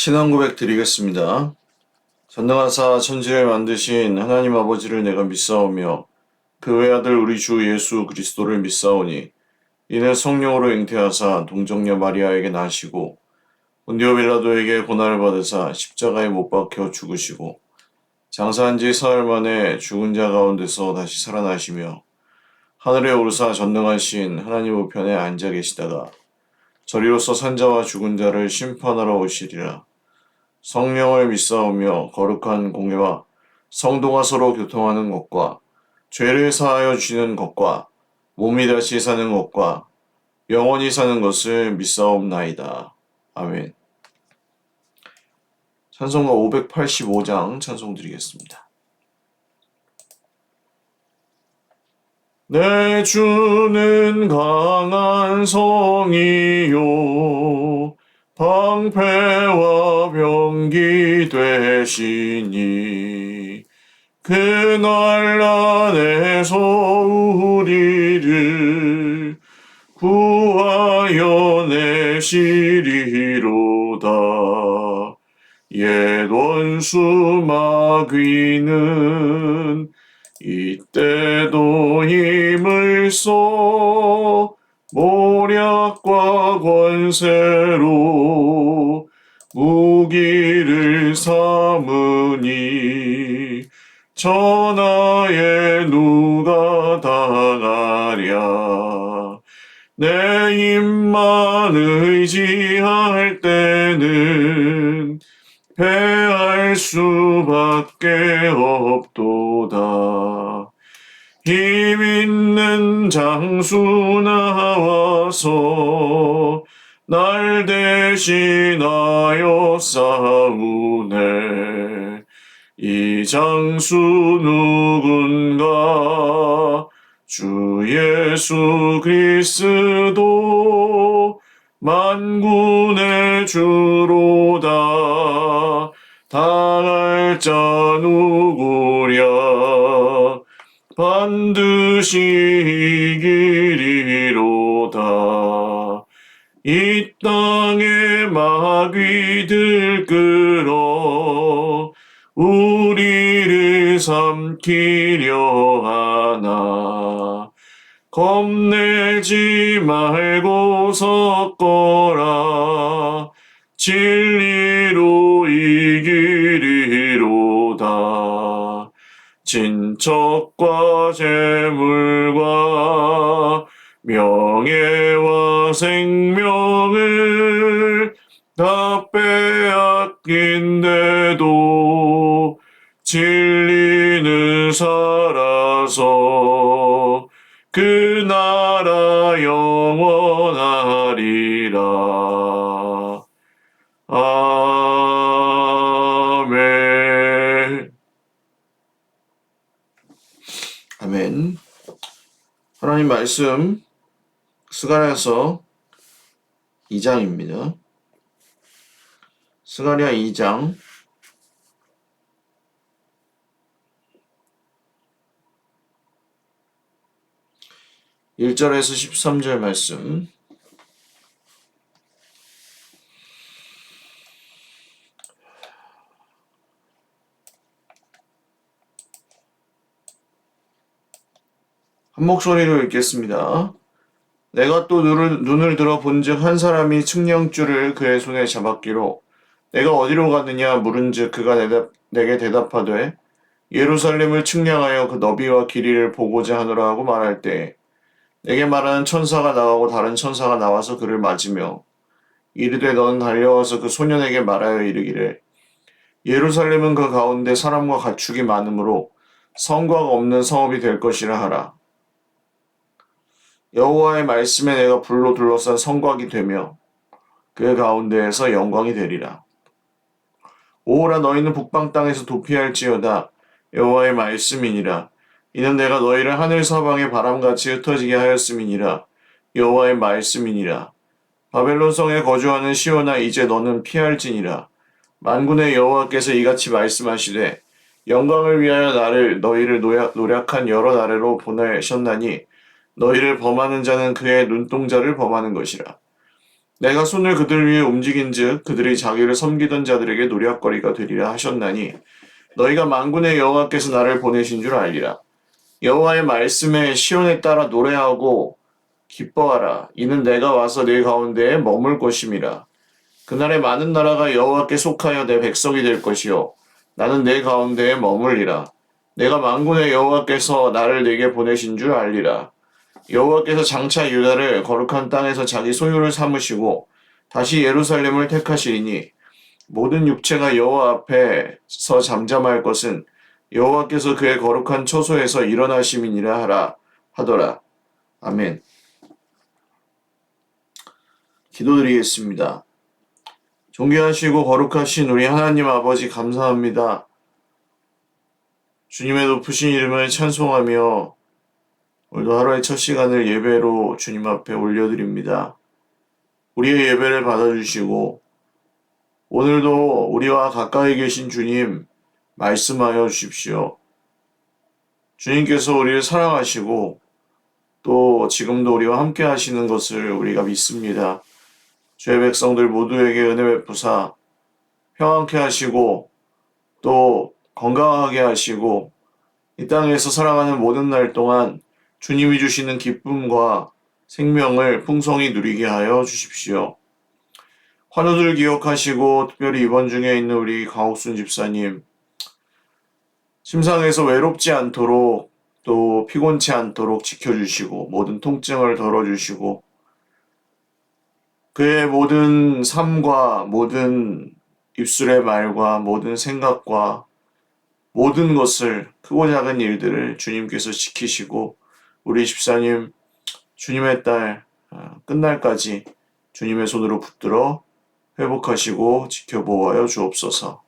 신앙 고백 드리겠습니다. 전능하사 천지를 만드신 하나님 아버지를 내가 믿사오며 그 외아들 우리 주 예수 그리스도를 믿사오니 이는 성령으로 잉태하사 동정녀 마리아에게 나시고 본디오 빌라도에게 고난을 받으사 십자가에 못 박혀 죽으시고 장사한 지 사흘 만에 죽은 자 가운데서 다시 살아나시며 하늘에 오르사 전능하신 하나님 우편에 앉아 계시다가 저리로서 산자와 죽은 자를 심판하러 오시리라. 성령을 믿사오며 거룩한 공예와 성도가 서로 교통하는 것과 죄를 사하여 주시는 것과 몸이 다시 사는 것과 영원히 사는 것을 믿사옵나이다. 아멘. 찬송가 585장 찬송 드리겠습니다. 내 주는 강한 성이요 방패와 병기 되시니 그 난란에서 우리를 구하여 내시리로다. 옛 원수 마귀는 이때도 힘을 써 모략과 권세로 무기를 삼으니 전하에 누가 당하랴. 내 힘만 의지할 때는 패할 수밖에 없도다. 힘 있는 장수 나와서 날 대신하여 싸우네. 이 장수 누군가? 주 예수 그리스도 만군의 주로다. 당할 자 누구랴? 반드시 이기리로다. 이 땅의 마귀들 끌어 우리를 삼키려 하나. 겁내지 말고 섰거라. 진리로 이기리로다. 친척과 재물과 명예와 생명을 다 빼앗긴데도 진리는 살아서 그 나라 영원하리라. 아멘. 아멘. 하나님 말씀 스가랴서 2장입니다. 스가랴 2장 1절에서 13절 말씀. 한 목소리로 읽겠습니다. 내가 또 눈을 들어 본즉 한 사람이 측량줄을 그의 손에 잡았기로 내가 어디로 가느냐 물은즉 그가 내게 대답하되 예루살렘을 측량하여 그 너비와 길이를 보고자 하노라 하고 말할 때에 내게 말하는 천사가 나가고 다른 천사가 나와서 그를 맞으며 이르되 너는 달려와서 그 소년에게 말하여 이르기를 예루살렘은 그 가운데 사람과 가축이 많으므로 성곽 없는 성읍이 될 것이라 하라. 여호와의 말씀에 내가 불로 둘러싼 성곽이 되며 그 가운데에서 영광이 되리라. 오호라 너희는 북방 땅에서 도피할지어다. 여호와의 말씀이니라. 이는 내가 너희를 하늘 서방의 바람같이 흩어지게 하였음이니라. 여호와의 말씀이니라. 바벨론 성에 거주하는 시온아 이제 너는 피할지니라. 만군의 여호와께서 이같이 말씀하시되 영광을 위하여 너희를 노략한 여러 나라로 보내셨나니 너희를 범하는 자는 그의 눈동자를 범하는 것이라. 내가 손을 그들 위에 움직인즉 그들이 자기를 섬기던 자들에게 노략거리가 되리라 하셨나니 너희가 만군의 여호와께서 나를 보내신 줄 알리라. 여호와의 말씀에 시온에 따라 노래하고 기뻐하라. 이는 내가 와서 네 가운데에 머물 것임이라. 그날에 많은 나라가 여호와께 속하여 내 백성이 될 것이요 나는 내 가운데에 머물리라. 내가 만군의 여호와께서 나를 네게 보내신 줄 알리라. 여호와께서 장차 유다를 거룩한 땅에서 자기 소유를 삼으시고 다시 예루살렘을 택하시리니 모든 육체가 여호와 앞에서 잠잠할 것은 여호와께서 그의 거룩한 처소에서 일어나심이니라 하더라. 아멘. 기도드리겠습니다. 존귀하시고 거룩하신 우리 하나님 아버지 감사합니다. 주님의 높으신 이름을 찬송하며 오늘도 하루의 첫 시간을 예배로 주님 앞에 올려드립니다. 우리의 예배를 받아주시고 오늘도 우리와 가까이 계신 주님 말씀하여 주십시오. 주님께서 우리를 사랑하시고 또 지금도 우리와 함께 하시는 것을 우리가 믿습니다. 주의 백성들 모두에게 은혜 베푸사 평안케 하시고 또 건강하게 하시고 이 땅에서 살아가는 모든 날 동안 주님이 주시는 기쁨과 생명을 풍성히 누리게 하여 주십시오. 환우들 기억하시고 특별히 입원 중에 있는 우리 강옥순 집사님 심상에서 외롭지 않도록 또 피곤치 않도록 지켜주시고 모든 통증을 덜어주시고 그의 모든 삶과 모든 입술의 말과 모든 생각과 모든 것을 크고 작은 일들을 주님께서 지키시고 우리 집사님 주님의 딸 끝날까지 주님의 손으로 붙들어 회복하시고 지켜보아여 주옵소서.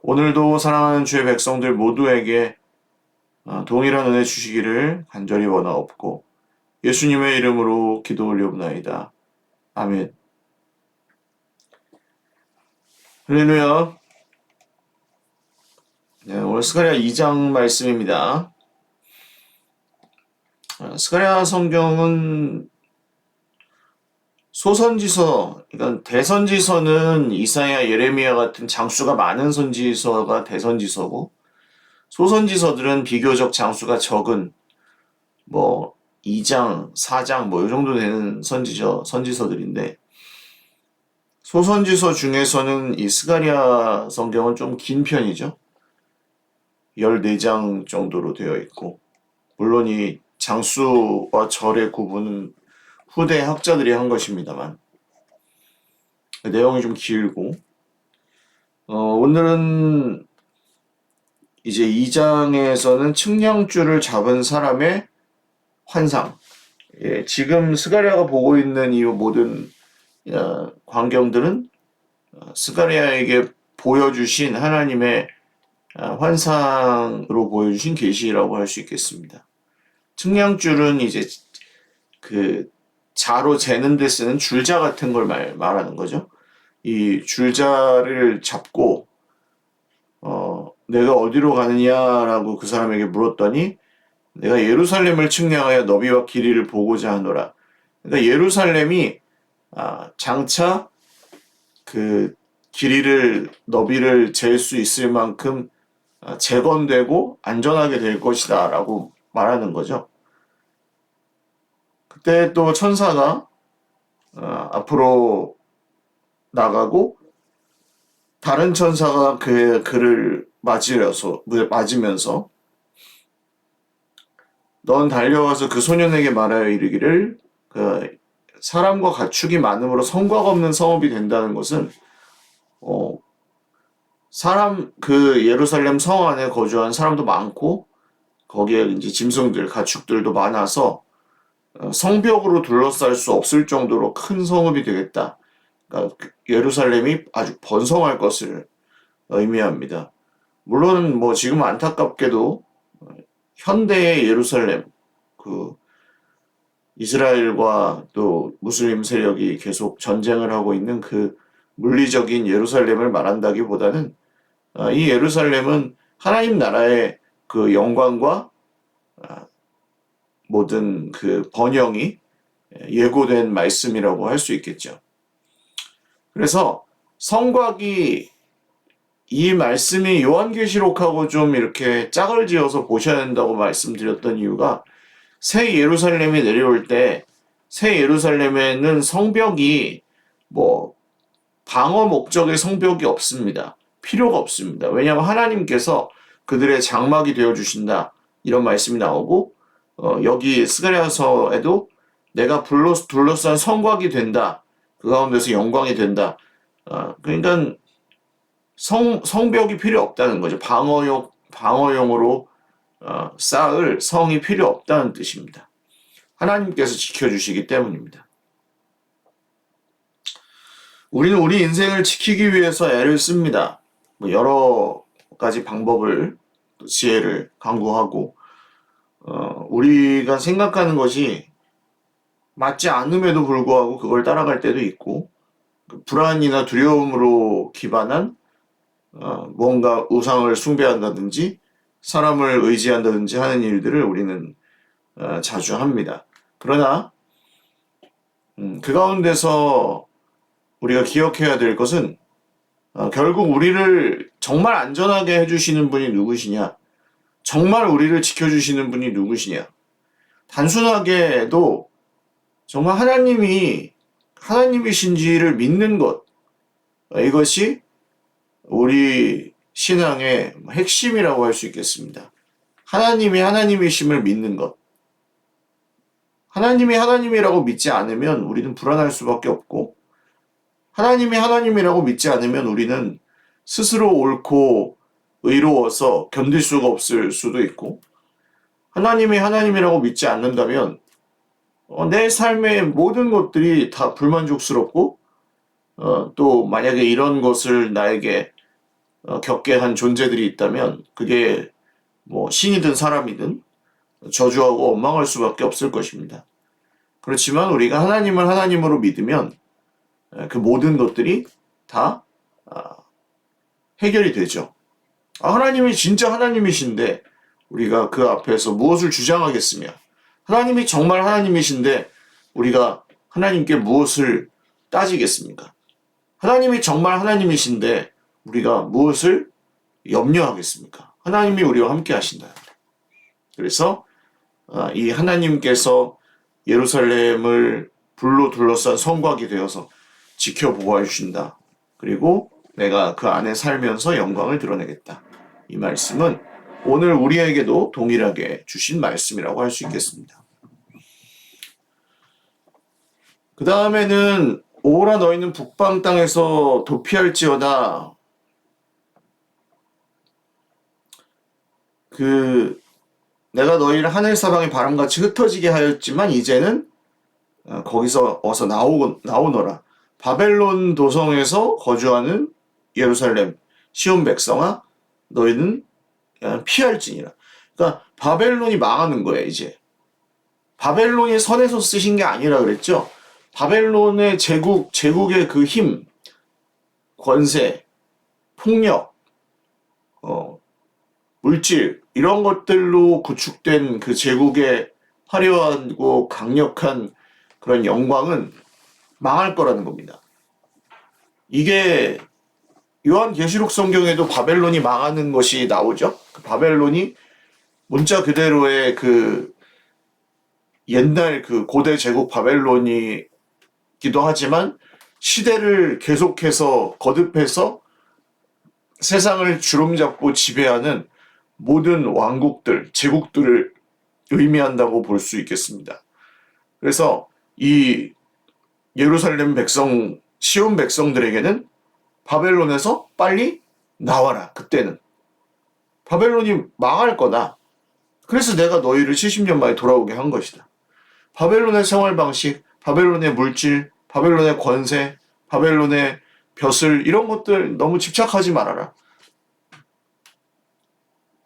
오늘도 사랑하는 주의 백성들 모두에게 동일한 은혜 주시기를 간절히 원하옵고 예수님의 이름으로 기도 올리옵나이다. 아멘. 할렐루야. 네, 오늘 스가랴 2장 말씀입니다. 스가랴 성경은 소선지서, 그러니까 대선지서는 이사야, 예레미야 같은 장수가 많은 선지서가 대선지서고 소선지서들은 비교적 장수가 적은 2장, 4장 이 정도 되는 선지서들인데 소선지서 중에서는 이 스가랴 성경은 좀 긴 편이죠. 14장 정도로 되어 있고 물론 이 장수와 절의 구분은 후대 학자들이 한 것입니다만 내용이 좀 길고 오늘은 이제 2장에서는 측량줄을 잡은 사람의 환상. 지금 스가랴가 보고 있는 이 모든 광경들은 스가랴에게 보여주신 하나님의 환상으로 보여주신 계시라고 할 수 있겠습니다. 측량줄은 이제 그 자로 재는 데 쓰는 줄자 같은 걸 말하는 거죠. 이 줄자를 잡고 내가 어디로 가느냐라고 그 사람에게 물었더니 내가 예루살렘을 측량하여 너비와 길이를 보고자 하노라. 그러니까 예루살렘이 장차 그 길이를 너비를 잴 수 있을 만큼 재건되고 안전하게 될 것이다 라고 말하는 거죠. 그때 또 천사가 앞으로 나가고 다른 천사가 그를 맞으면서 넌 달려가서 그 소년에게 말하여 이르기를 사람과 가축이 많음으로 성곽 없는 성읍이 된다는 것은 예루살렘 성 안에 거주한 사람도 많고 거기에 이제 짐승들, 가축들도 많아서 성벽으로 둘러쌀 수 없을 정도로 큰 성읍이 되겠다. 그러니까 예루살렘이 아주 번성할 것을 의미합니다. 물론 지금 안타깝게도 현대의 예루살렘, 이스라엘과 또 무슬림 세력이 계속 전쟁을 하고 있는 그 물리적인 예루살렘을 말한다기보다는 이 예루살렘은 하나님 나라의 그 영광과 모든 그 번영이 예고된 말씀이라고 할 수 있겠죠. 그래서 성곽이 이 말씀이 요한계시록하고 좀 이렇게 짝을 지어서 보셔야 된다고 말씀드렸던 이유가 새 예루살렘이 내려올 때 새 예루살렘에는 성벽이 뭐 방어 목적의 성벽이 없습니다. 필요가 없습니다. 왜냐하면 하나님께서 그들의 장막이 되어 주신다. 이런 말씀이 나오고 여기 스가랴서에도 내가 둘러싼 성곽이 된다. 그 가운데서 영광이 된다. 그러니까 성벽이 필요 없다는 거죠. 방어용으로 쌓을 성이 필요 없다는 뜻입니다. 하나님께서 지켜주시기 때문입니다. 우리는 우리 인생을 지키기 위해서 애를 씁니다. 여러 가지 방법을, 지혜를 강구하고, 우리가 생각하는 것이 맞지 않음에도 불구하고 그걸 따라갈 때도 있고, 불안이나 두려움으로 기반한 뭔가 우상을 숭배한다든지, 사람을 의지한다든지 하는 일들을 우리는 자주 합니다. 그러나 그 가운데서 우리가 기억해야 될 것은 결국 우리를 정말 안전하게 해주시는 분이 누구시냐? 정말 우리를 지켜주시는 분이 누구시냐? 단순하게도 정말 하나님이신지를 믿는 것, 이것이 우리 신앙의 핵심이라고 할 수 있겠습니다. 하나님이 하나님이심을 믿는 것. 하나님이 하나님이라고 믿지 않으면 우리는 불안할 수밖에 없고, 하나님이 하나님이라고 믿지 않으면 우리는 스스로 옳고 의로워서 견딜 수가 없을 수도 있고, 하나님이 하나님이라고 믿지 않는다면 내 삶의 모든 것들이 다 불만족스럽고, 또 만약에 이런 것을 나에게 겪게 한 존재들이 있다면 그게 뭐 신이든 사람이든 저주하고 원망할 수밖에 없을 것입니다. 그렇지만 우리가 하나님을 하나님으로 믿으면 그 모든 것들이 다 해결이 되죠. 하나님이 진짜 하나님이신데 우리가 그 앞에서 무엇을 주장하겠으며, 하나님이 정말 하나님이신데 우리가 하나님께 무엇을 따지겠습니까? 하나님이 정말 하나님이신데 우리가 무엇을 염려하겠습니까? 하나님이 우리와 함께 하신다. 그래서 이 하나님께서 예루살렘을 불로 둘러싼 성곽이 되어서 지켜보아 주신다. 그리고 내가 그 안에 살면서 영광을 드러내겠다. 이 말씀은 오늘 우리에게도 동일하게 주신 말씀이라고 할 수 있겠습니다. 그 다음에는 오라 너희는 북방 땅에서 도피할지어다. 내가 너희를 하늘 사방의 바람같이 흩어지게 하였지만 이제는 거기서 어서 나오너라. 바벨론 도성에서 거주하는 예루살렘 시온 백성아, 너희는 피할지니라. 그러니까 바벨론이 망하는 거예요. 이제 바벨론이 선에서 쓰신 게 아니라 그랬죠. 바벨론의 제국의 그 힘, 권세, 폭력, 물질, 이런 것들로 구축된 그 제국의 화려하고 강력한 그런 영광은 망할 거라는 겁니다. 이게 요한계시록 성경에도 바벨론이 망하는 것이 나오죠. 그 바벨론이 문자 그대로의 그 옛날 그 고대 제국 바벨론이기도 하지만 시대를 계속해서 거듭해서 세상을 주름잡고 지배하는 모든 왕국들, 제국들을 의미한다고 볼 수 있겠습니다. 그래서 이 예루살렘 백성, 시온 백성들에게는 바벨론에서 빨리 나와라. 그때는 바벨론이 망할 거다. 그래서 내가 너희를 70년 만에 돌아오게 한 것이다. 바벨론의 생활 방식, 바벨론의 물질, 바벨론의 권세, 바벨론의 벼슬, 이런 것들 너무 집착하지 말아라.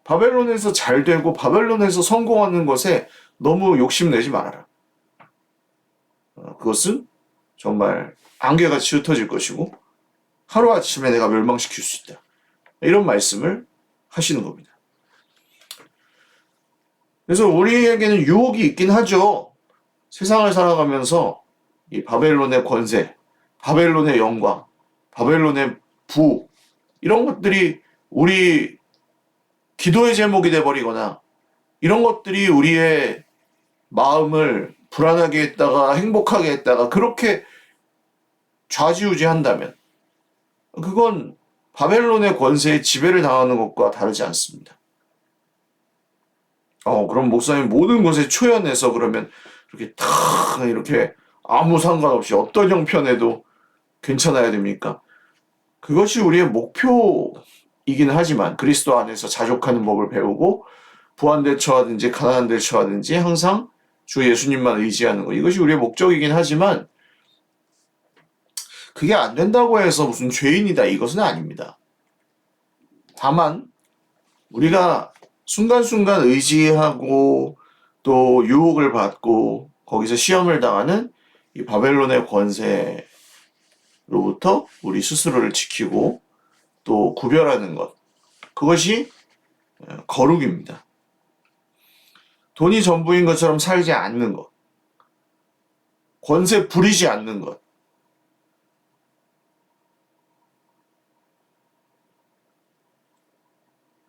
바벨론에서 잘 되고 바벨론에서 성공하는 것에 너무 욕심내지 말아라. 그것은 정말 안개같이 흩어질 것이고 하루아침에 내가 멸망시킬 수 있다. 이런 말씀을 하시는 겁니다. 그래서 우리에게는 유혹이 있긴 하죠. 세상을 살아가면서 이 바벨론의 권세, 바벨론의 영광, 바벨론의 부, 이런 것들이 우리 기도의 제목이 돼버리거나 이런 것들이 우리의 마음을 불안하게 했다가 행복하게 했다가 그렇게 좌지우지한다면 그건 바벨론의 권세에 지배를 당하는 것과 다르지 않습니다. 그럼 목사님 모든 것에 초연해서 그러면 이렇게 탁 이렇게 아무 상관없이 어떤 형편에도 괜찮아야 됩니까? 그것이 우리의 목표이긴 하지만 그리스도 안에서 자족하는 법을 배우고 부한데 처하든지 가난한데 처하든지 항상 주 예수님만 의지하는 것, 이것이 우리의 목적이긴 하지만 그게 안 된다고 해서 무슨 죄인이다, 이것은 아닙니다. 다만 우리가 순간순간 의지하고 또 유혹을 받고 거기서 시험을 당하는 이 바벨론의 권세로부터 우리 스스로를 지키고 또 구별하는 것, 그것이 거룩입니다. 돈이 전부인 것처럼 살지 않는 것, 권세 부리지 않는 것,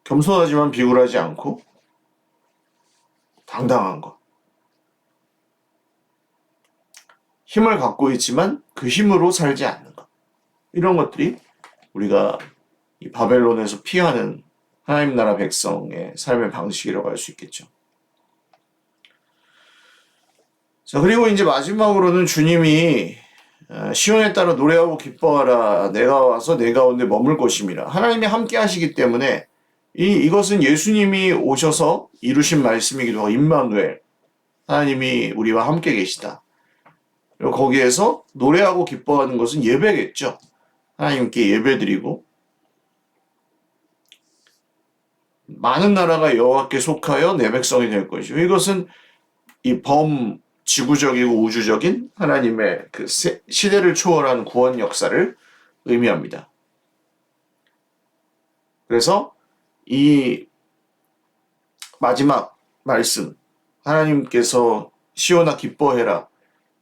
겸손하지만 비굴하지 않고 당당한 것, 힘을 갖고 있지만 그 힘으로 살지 않는 것, 이런 것들이 우리가 이 바벨론에서 피하는 하나님 나라 백성의 삶의 방식이라고 할 수 있겠죠. 자, 그리고 이제 마지막으로는 주님이 시온에 따라 노래하고 기뻐하라, 내가 와서 내 가운데 머물 것임이라. 하나님이 함께 하시기 때문에 이것은 예수님이 오셔서 이루신 말씀이기도 하고, 임마누엘, 하나님이 우리와 함께 계시다. 그리고 거기에서 노래하고 기뻐하는 것은 예배겠죠. 하나님께 예배드리고 많은 나라가 여호와께 속하여 내 백성이 될 것이고, 이것은 이 지구적이고 우주적인 하나님의 그 시대를 초월한 구원 역사를 의미합니다. 그래서 이 마지막 말씀, 하나님께서 시온아 기뻐해라,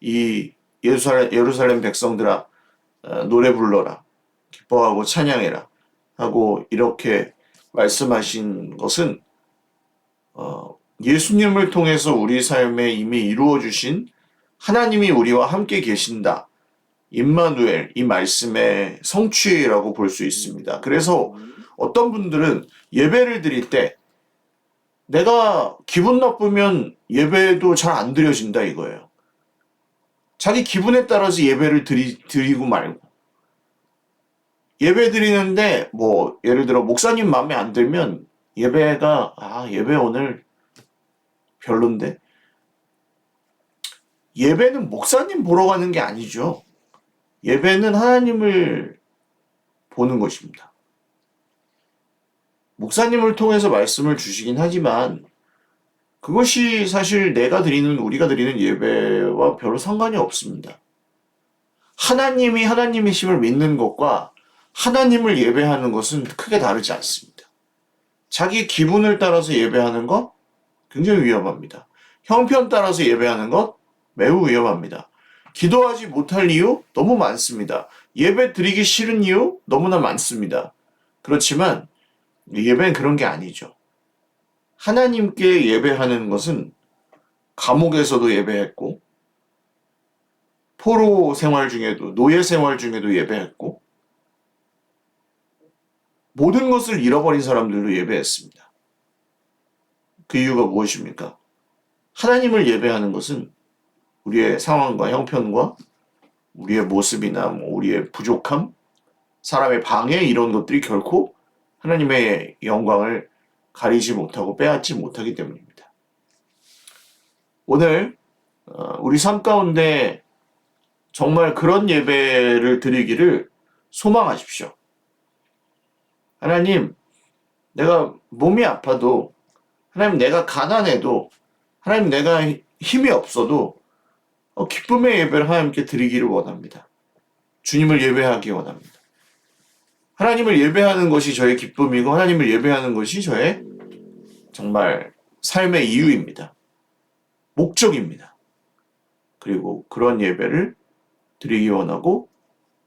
이 예루살렘 백성들아 노래 불러라, 기뻐하고 찬양해라 하고 이렇게 말씀하신 것은 예수님을 통해서 우리 삶에 이미 이루어주신 하나님이 우리와 함께 계신다, 임마누엘, 이 말씀의 성취라고 볼 수 있습니다. 그래서 어떤 분들은 예배를 드릴 때 내가 기분 나쁘면 예배도 잘 안 드려진다 이거예요. 자기 기분에 따라서 예배를 드리고 말고, 예배 드리는데 뭐 예를 들어 목사님 마음에 안 들면 예배가 예배 오늘 별론데, 예배는 목사님 보러 가는 게 아니죠. 예배는 하나님을 보는 것입니다. 목사님을 통해서 말씀을 주시긴 하지만 그것이 사실 우리가 드리는 예배와 별로 상관이 없습니다. 하나님이 하나님이심을 믿는 것과 하나님을 예배하는 것은 크게 다르지 않습니다. 자기 기분을 따라서 예배하는 것 굉장히 위험합니다. 형편 따라서 예배하는 것 매우 위험합니다. 기도하지 못할 이유 너무 많습니다. 예배 드리기 싫은 이유 너무나 많습니다. 그렇지만 예배는 그런 게 아니죠. 하나님께 예배하는 것은 감옥에서도 예배했고, 포로 생활 중에도, 노예 생활 중에도 예배했고, 모든 것을 잃어버린 사람들도 예배했습니다. 그 이유가 무엇입니까? 하나님을 예배하는 것은 우리의 상황과 형편과 우리의 모습이나 우리의 부족함, 사람의 방해, 이런 것들이 결코 하나님의 영광을 가리지 못하고 빼앗지 못하기 때문입니다. 오늘 우리 삶 가운데 정말 그런 예배를 드리기를 소망하십시오. 하나님, 내가 몸이 아파도, 하나님 내가 가난해도, 하나님 내가 힘이 없어도 기쁨의 예배를 하나님께 드리기를 원합니다. 주님을 예배하기 원합니다. 하나님을 예배하는 것이 저의 기쁨이고 하나님을 예배하는 것이 저의 정말 삶의 이유입니다. 목적입니다. 그리고 그런 예배를 드리기 원하고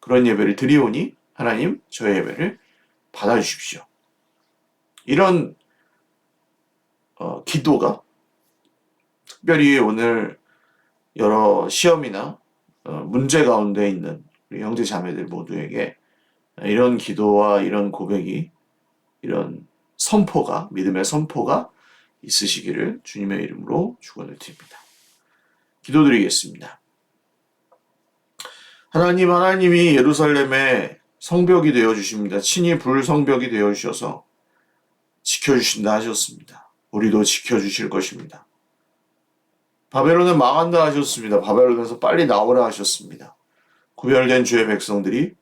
그런 예배를 드리오니 하나님, 저의 예배를 받아주십시오. 이런 기도가 특별히 오늘 여러 시험이나 문제 가운데 있는 우리 형제 자매들 모두에게 이런 기도와 이런 고백이, 이런 선포가, 믿음의 선포가 있으시기를 주님의 이름으로 축원을 드립니다. 기도드리겠습니다. 하나님이 예루살렘의 성벽이 되어 주십니다. 친히 불성벽이 되어 주셔서 지켜주신다 하셨습니다. 우리도 지켜주실 것입니다. 바벨론은 망한다 하셨습니다. 바벨론에서 빨리 나오라 하셨습니다. 구별된 주의 백성들이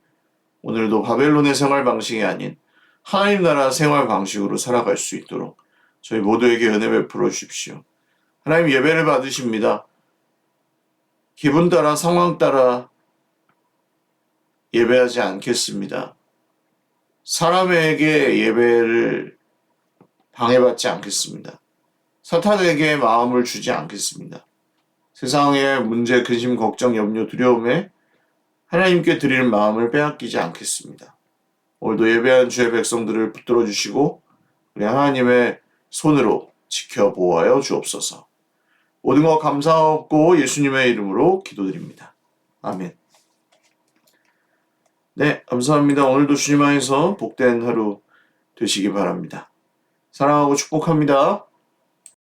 오늘도 바벨론의 생활 방식이 아닌 하나님 나라 생활 방식으로 살아갈 수 있도록 저희 모두에게 은혜 베풀어 주십시오. 하나님 예배를 받으십니다. 기분 따라 상황 따라 예배하지 않겠습니다. 사람에게 예배를 방해받지 않겠습니다. 사탄에게 마음을 주지 않겠습니다. 세상의 문제, 근심, 걱정, 염려, 두려움에 하나님께 드리는 마음을 빼앗기지 않겠습니다. 오늘도 예배한 주의 백성들을 붙들어 주시고 우리 하나님의 손으로 지켜 보호하여 주옵소서. 모든 것 감사하고 예수님의 이름으로 기도드립니다. 아멘. 네, 감사합니다. 오늘도 주님 안에서 복된 하루 되시기 바랍니다. 사랑하고 축복합니다.